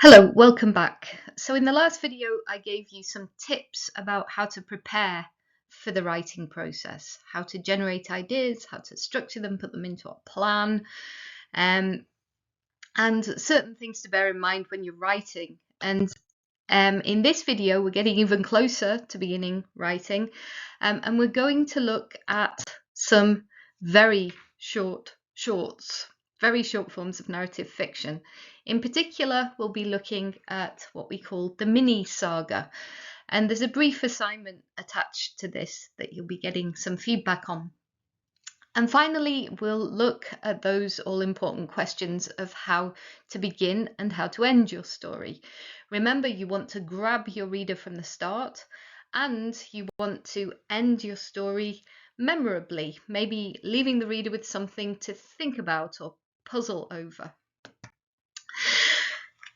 Hello, welcome back. So in the last video, I gave you some tips about how to prepare for the writing process, how to generate ideas, how to structure them, put them into a plan, and certain things to bear in mind when you're writing. And in this video, we're getting even closer to beginning writing, and we're going to look at some very shorts, very short forms of narrative fiction. In particular, we'll be looking at what we call the mini-saga, and there's a brief assignment attached to this that you'll be getting some feedback on. And finally, we'll look at those all-important questions of how to begin and how to end your story. Remember, you want to grab your reader from the start, and you want to end your story memorably, maybe leaving the reader with something to think about or puzzle over.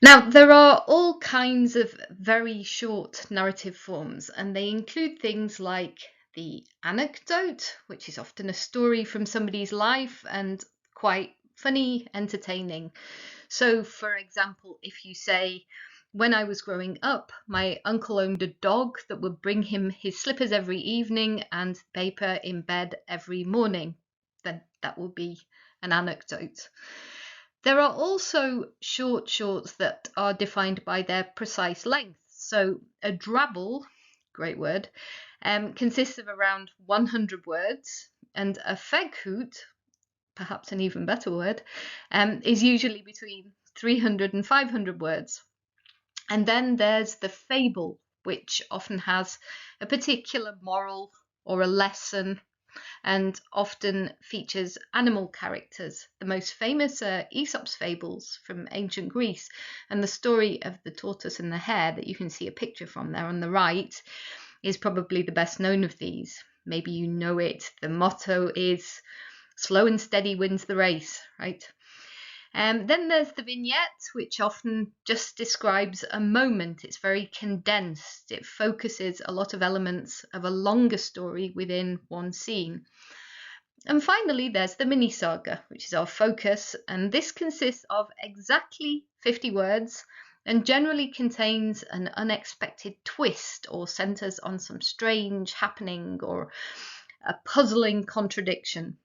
Now, there are all kinds of very short narrative forms, and they include things like the anecdote, which is often a story from somebody's life and quite funny, entertaining. So, for example, if you say, when I was growing up, my uncle owned a dog that would bring him his slippers every evening and paper in bed every morning, then that would be an anecdote. There are also shorts that are defined by their precise length. So a drabble, great word, consists of around 100 words, and a feghoot, perhaps an even better word, is usually between 300 and 500 words. And then there's the fable, which often has a particular moral or a lesson, and often features animal characters. The most famous are Aesop's fables from ancient Greece, and the story of the tortoise and the hare that you can see a picture from there on the right is probably the best known of these. Maybe you know it. The motto is slow and steady wins the race, right? Then there's the vignette, which often just describes a moment. It's very condensed. It focuses a lot of elements of a longer story within one scene. And finally, there's the mini-saga, which is our focus, and this consists of exactly 50 words and generally contains an unexpected twist or centers on some strange happening or a puzzling contradiction.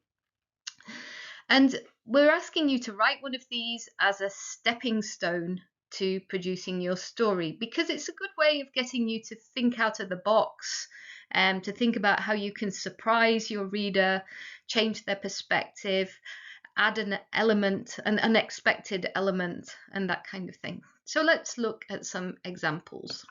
And we're asking you to write one of these as a stepping stone to producing your story, because it's a good way of getting you to think out of the box and to think about how you can surprise your reader, change their perspective, add an element, an unexpected element, and that kind of thing. So let's look at some examples.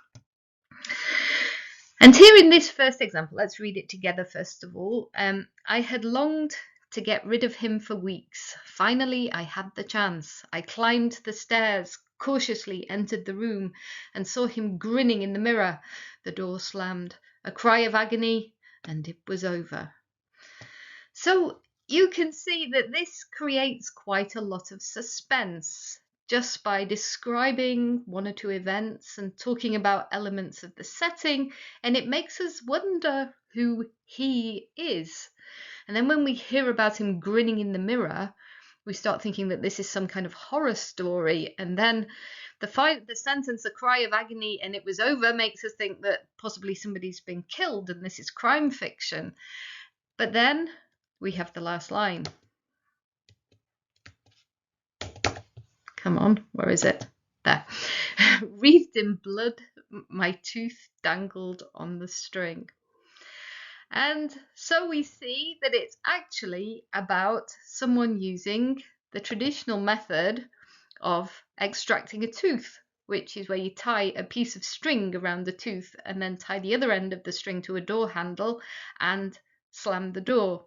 And here in this first example, let's read it together first of all. I had longed to get rid of him for weeks. Finally, I had the chance. I climbed the stairs, cautiously entered the room, and saw him grinning in the mirror. The door slammed. A cry of agony, and it was over. So you can see that this creates quite a lot of suspense just by describing one or two events and talking about elements of the setting, and it makes us wonder who he is. And then when we hear about him grinning in the mirror, we start thinking that this is some kind of horror story. And then the sentence, a cry of agony, and it was over, makes us think that possibly somebody's been killed and this is crime fiction. But then we have the last line. Come on, where is it? There. Wreathed in blood, my tooth dangled on the string. And so we see that it's actually about someone using the traditional method of extracting a tooth, which is where you tie a piece of string around the tooth and then tie the other end of the string to a door handle and slam the door.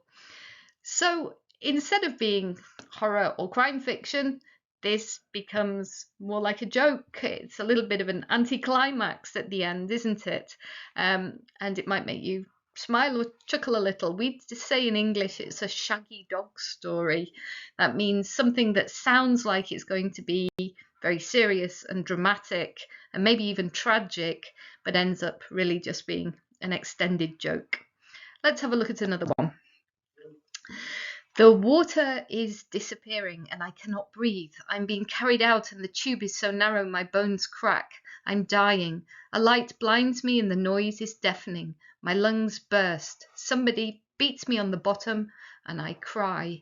So instead of being horror or crime fiction, this becomes more like a joke. It's a little bit of an anticlimax at the end, isn't it? And it might make you smile or chuckle a little. We say in English it's a shaggy dog story. That means something that sounds like it's going to be very serious and dramatic and maybe even tragic, but ends up really just being an extended joke. Let's have a look at another one. The water is disappearing and I cannot breathe. I'm being carried out and the tube is so narrow my bones crack. I'm dying. A light blinds me and the noise is deafening. My lungs burst. Somebody beats me on the bottom and I cry.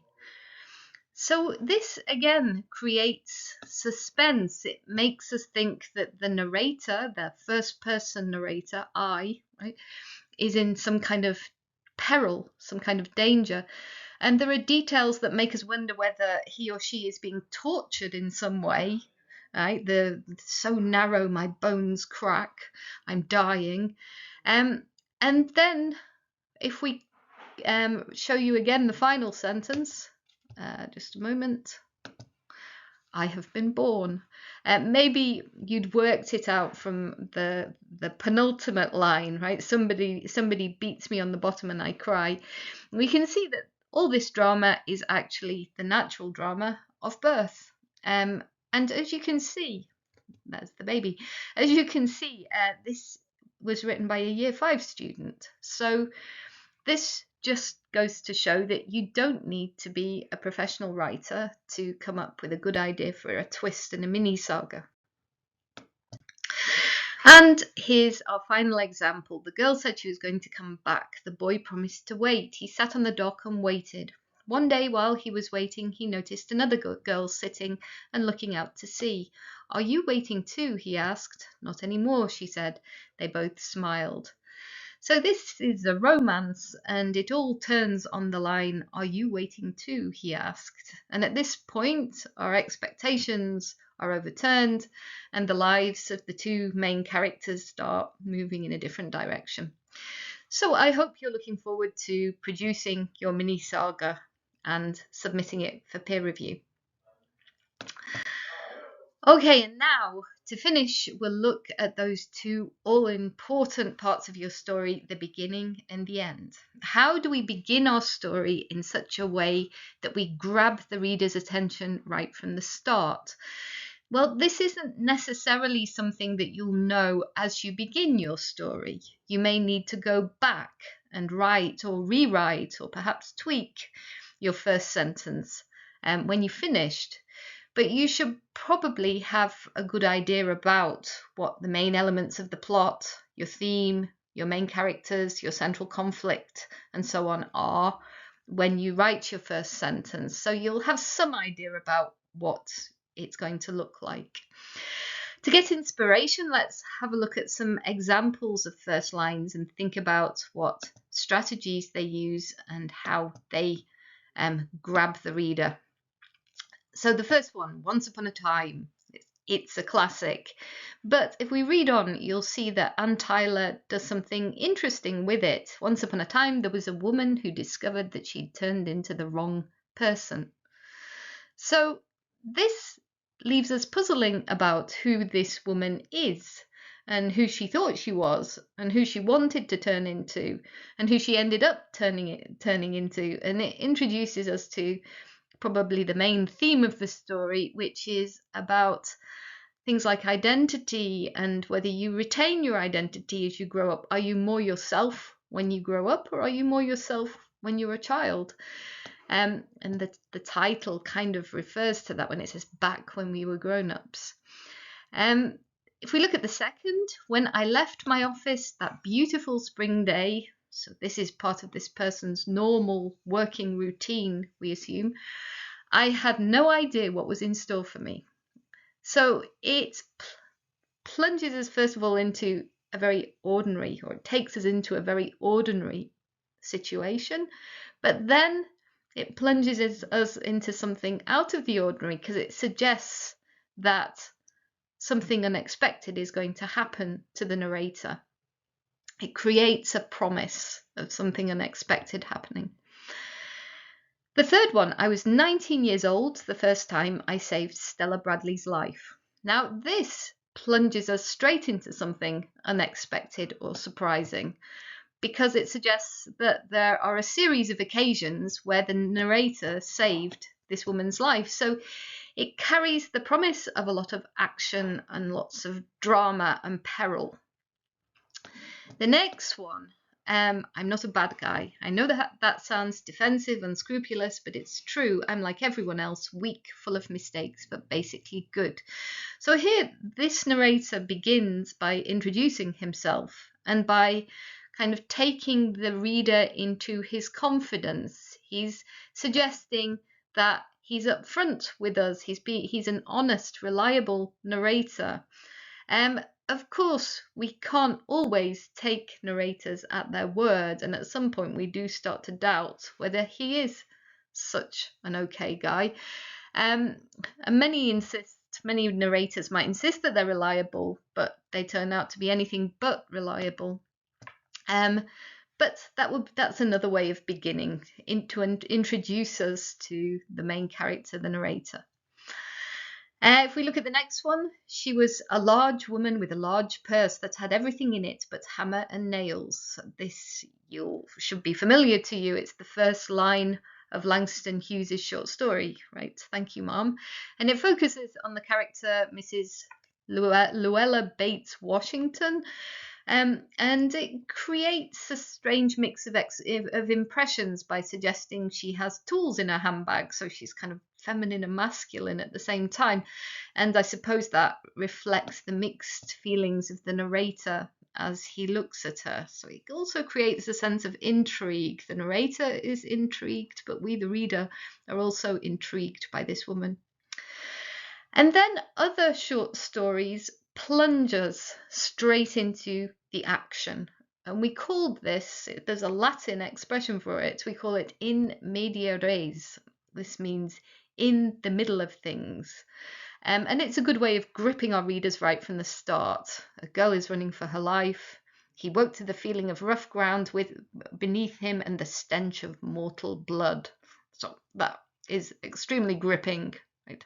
So this again creates suspense. It makes us think that the narrator, the first person narrator, I, right, is in some kind of peril, some kind of danger. And there are details that make us wonder whether he or she is being tortured in some way. Right, the so narrow, my bones crack, I'm dying. And then if we show you again the final sentence, just a moment. I have been born. Maybe you'd worked it out from the penultimate line, right? Somebody beats me on the bottom and I cry. We can see that all this drama is actually the natural drama of birth. And as you can see, that's the baby. As you can see, this was written by a Year 5 student. So this just goes to show that you don't need to be a professional writer to come up with a good idea for a twist in a mini-saga. And here's our final example. The girl said she was going to come back. The boy promised to wait. He sat on the dock and waited. One day while he was waiting, he noticed another girl sitting and looking out to sea. Are you waiting too? He asked. Not anymore, she said. They both smiled. So this is a romance, and it all turns on the line, are you waiting too? He asked. And at this point, our expectations are overturned, and the lives of the two main characters start moving in a different direction. So I hope you're looking forward to producing your mini saga and submitting it for peer review. Okay, and now to finish, we'll look at those two all-important parts of your story, the beginning and the end. How do we begin our story in such a way that we grab the reader's attention right from the start? Well, this isn't necessarily something that you'll know as you begin your story. You may need to go back and write or rewrite or perhaps tweak your first sentence when you've finished. But you should probably have a good idea about what the main elements of the plot, your theme, your main characters, your central conflict, and so on are when you write your first sentence. So you'll have some idea about what it's going to look like. To get inspiration, let's have a look at some examples of first lines and think about what strategies they use and how they grab the reader. So the first one, Once Upon a Time, it's a classic. But if we read on, you'll see that Anne Tyler does something interesting with it. Once upon a time, there was a woman who discovered that she'd turned into the wrong person. So this leaves us puzzling about who this woman is and who she thought she was and who she wanted to turn into and who she ended up turning into. And it introduces us to probably the main theme of the story, which is about things like identity and whether you retain your identity as you grow up. Are you more yourself when you grow up, or are you more yourself when you're a child? And the title kind of refers to that when it says back when we were grown-ups. If we look at the second, when I left my office that beautiful spring day, so this is part of this person's normal working routine, we assume, I had no idea what was in store for me. So it plunges us, first of all, into a very ordinary, or it takes us into a very ordinary situation, but then it plunges us into something out of the ordinary because it suggests that something unexpected is going to happen to the narrator. It creates a promise of something unexpected happening. The third one, I was 19 years old the first time I saved Stella Bradley's life. Now this plunges us straight into something unexpected or surprising because it suggests that there are a series of occasions where the narrator saved this woman's life. So it carries the promise of a lot of action and lots of drama and peril. The next one, I'm not a bad guy. I know that sounds defensive, unscrupulous, but it's true. I'm like everyone else, weak, full of mistakes, but basically good. So here, this narrator begins by introducing himself and by kind of taking the reader into his confidence. He's suggesting that he's upfront with us. He's an honest, reliable narrator. Of course, we can't always take narrators at their word, and at some point we do start to doubt whether he is such an okay guy. And many narrators might insist that they're reliable, but they turn out to be anything but reliable. But that's another way of beginning to introduce us to the main character, the narrator. If we look at the next one, she was a large woman with a large purse that had everything in it but hammer and nails. This should be familiar to you. It's the first line of Langston Hughes's short story, right? Thank you, Mom. And it focuses on the character Mrs. Luella Bates Washington. And it creates a strange mix of impressions by suggesting she has tools in her handbag, so she's kind of feminine and masculine at the same time. And I suppose that reflects the mixed feelings of the narrator as he looks at her. So it also creates a sense of intrigue. The narrator is intrigued, but we, the reader, are also intrigued by this woman. And then other short stories plunge us straight into the action. And we called this, there's a Latin expression for it, we call it in media res. This means in the middle of things. And it's a good way of gripping our readers right from the start. A girl is running for her life. He woke to the feeling of rough ground beneath him and the stench of mortal blood. So that is extremely gripping, right?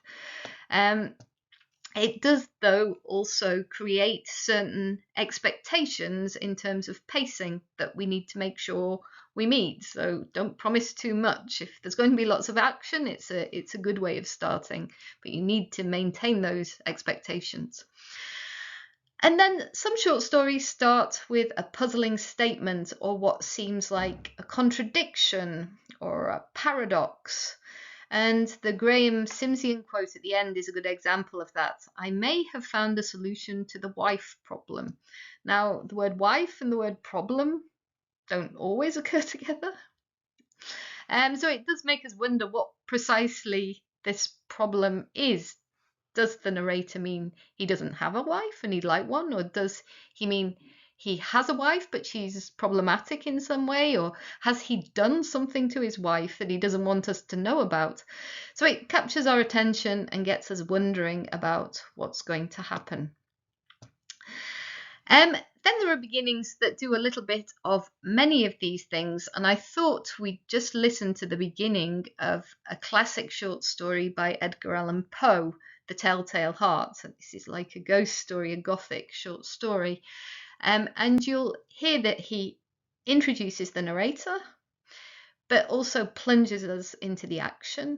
It does, though, also create certain expectations in terms of pacing that we need to make sure we meet. So don't promise too much. If there's going to be lots of action, it's a good way of starting, but you need to maintain those expectations. And then some short stories start with a puzzling statement or what seems like a contradiction or a paradox. And the Graham Simsian quote at the end is a good example of that. I may have found a solution to the wife problem. Now, the word wife and the word problem don't always occur together. So it does make us wonder what precisely this problem is. Does the narrator mean he doesn't have a wife and he'd like one? Or does he mean he has a wife but she's problematic in some way? Or has he done something to his wife that he doesn't want us to know about? So it captures our attention and gets us wondering about what's going to happen. Then there are beginnings that do a little bit of many of these things, and I thought we'd just listen to the beginning of a classic short story by Edgar Allan Poe, The Telltale Heart. So this is like a ghost story, a gothic short story. And you'll hear that he introduces the narrator, but also plunges us into the action,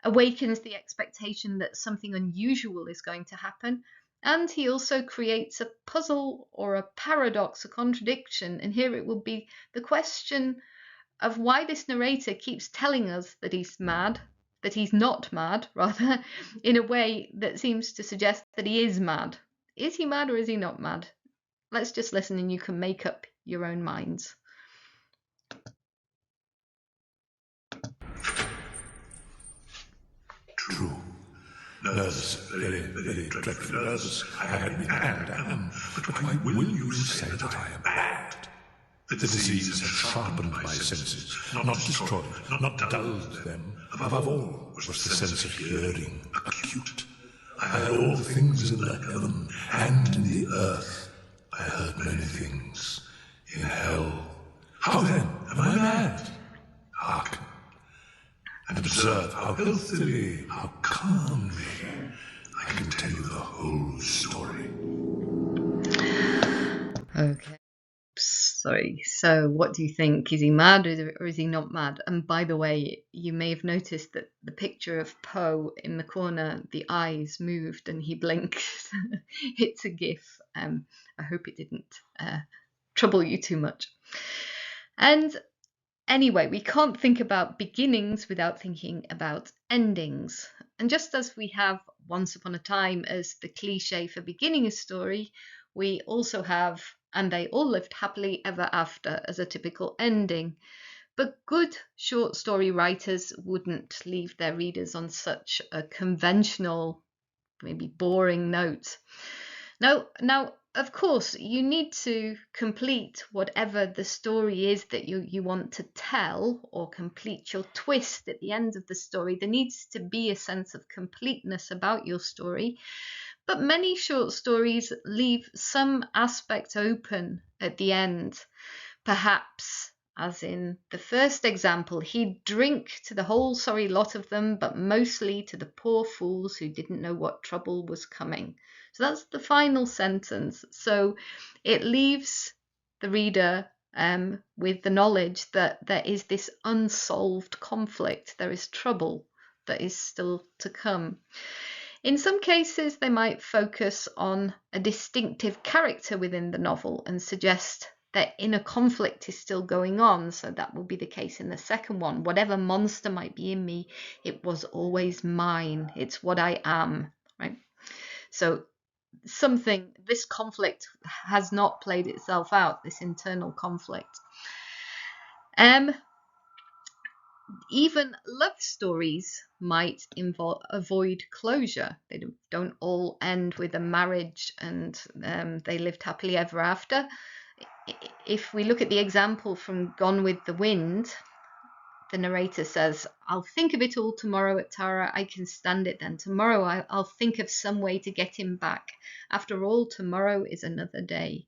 awakens the expectation that something unusual is going to happen, and he also creates a puzzle or a paradox, a contradiction. And here it will be the question of why this narrator keeps telling us that he's mad, that he's not mad, rather, in a way that seems to suggest that he is mad. Is he mad or is he not mad? Let's just listen and you can make up your own minds. True. Nervous, very, very dreadfully nervous. I had been and am, but why will you say that I am bad? The disease has sharpened my senses, not destroyed, not dulled them. Above all was the sense of hearing, acute. I heard all the things in the heaven and in the earth. I heard many things in hell. How then am I mad? Hearken, and observe how healthily, how calmly I can tell you the whole story. Okay. Sorry. So what do you think? Is he mad or is he not mad? And by the way, you may have noticed that the picture of Poe in the corner, the eyes moved and he blinked. It's a GIF. I hope it didn't trouble you too much. And anyway, we can't think about beginnings without thinking about endings. And just as we have once upon a time as the cliche for beginning a story, we also have and they all lived happily ever after as a typical ending. But good short story writers wouldn't leave their readers on such a conventional, maybe boring note. Now, of course, you need to complete whatever the story is that you want to tell, or complete your twist at the end of the story. There needs to be a sense of completeness about your story. But many short stories leave some aspect open at the end. Perhaps, as in the first example, he'd drink to the whole sorry lot of them, but mostly to the poor fools who didn't know what trouble was coming. So that's the final sentence. So it leaves the reader with the knowledge that there is this unsolved conflict. There is trouble that is still to come. In some cases, they might focus on a distinctive character within the novel and suggest that inner conflict is still going on. So that will be the case in the second one. Whatever monster might be in me, it was always mine. It's what I am, right? So this conflict has not played itself out, this internal conflict. Even love stories might avoid closure. They don't all end with a marriage and they lived happily ever after. If we look at the example from Gone with the Wind, the narrator says, "I'll think of it all tomorrow at Tara. I can stand it then. Tomorrow I'll think of some way to get him back. After all, tomorrow is another day."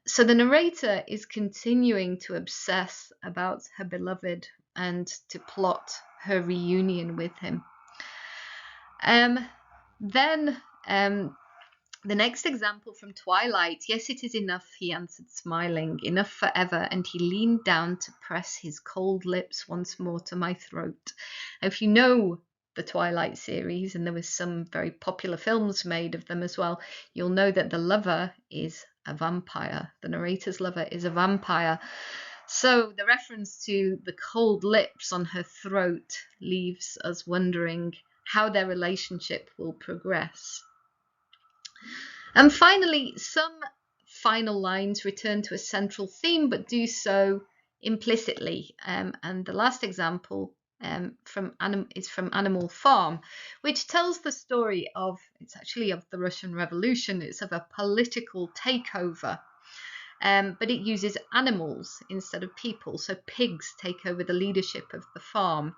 So the narrator is continuing to obsess about her beloved and to plot her reunion with him. Then the next example from Twilight, "Yes, it is enough," he answered, smiling, "enough forever," and he leaned down to press his cold lips once more to my throat. Now, if you know the Twilight series, and there was some very popular films made of them as well, you'll know that the lover is a vampire. The narrator's lover is a vampire. So the reference to the cold lips on her throat leaves us wondering how their relationship will progress. And finally, some final lines return to a central theme, but do so implicitly. And the last example is from Animal Farm, which tells the story it's actually of the Russian Revolution. It's of a political takeover, but it uses animals instead of people. So pigs take over the leadership of the farm.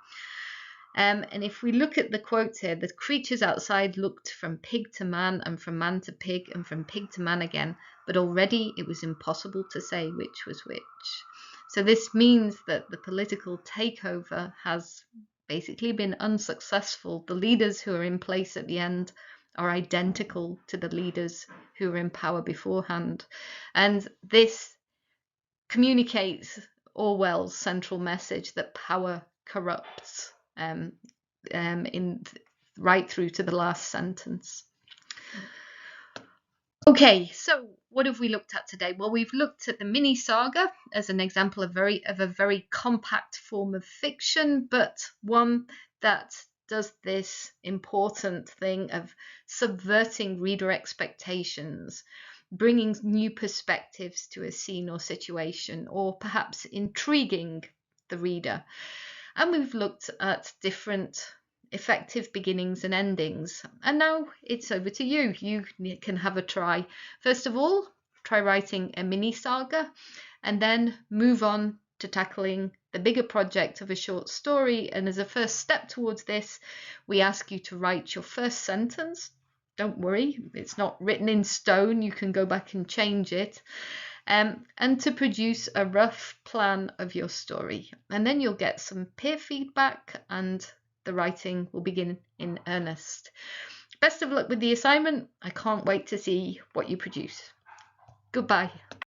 And if we look at the quote here, the creatures outside looked from pig to man and from man to pig and from pig to man again, but already it was impossible to say which was which. So this means that the political takeover has basically been unsuccessful. The leaders who are in place at the end are identical to the leaders who were in power beforehand. And this communicates Orwell's central message that power corrupts. Right through to the last sentence. Okay, so what have we looked at today? Well, we've looked at the mini-saga as an example of a very compact form of fiction, but one that does this important thing of subverting reader expectations, bringing new perspectives to a scene or situation, or perhaps intriguing the reader. And we've looked at different effective beginnings and endings. And now it's over to you. You can have a try. First of all, try writing a mini saga and then move on to tackling the bigger project of a short story. And as a first step towards this, we ask you to write your first sentence. Don't worry, it's not written in stone. You can go back and change it. And to produce a rough plan of your story. And then you'll get some peer feedback and the writing will begin in earnest. Best of luck with the assignment. I can't wait to see what you produce. Goodbye.